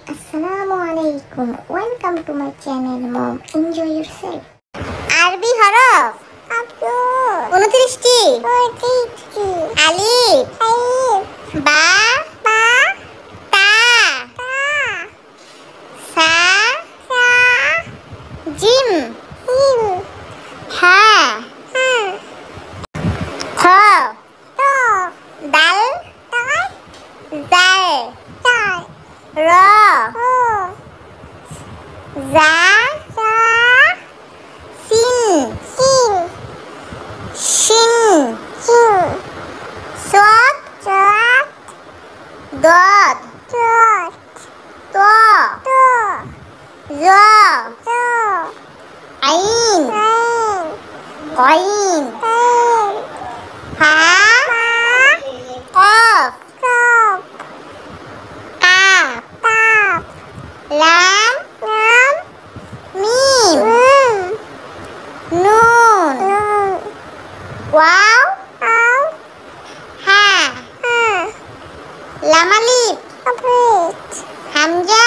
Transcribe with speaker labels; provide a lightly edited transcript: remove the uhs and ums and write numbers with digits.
Speaker 1: Assalamualaikum. Welcome to my channel, Mom. Enjoy yourself. আরবি হরফ 29টি। আলিফ, বা, তা, সা, জিম, হা, খ, দাল, জাল, র, জা, সিন, শিন, সদ, দদ, ত, জ, আইন, কইন, হা, কফ, কাফ, লাম, মিম, নুন, ওয়াও, হা, লাম আলিফ, হামজা,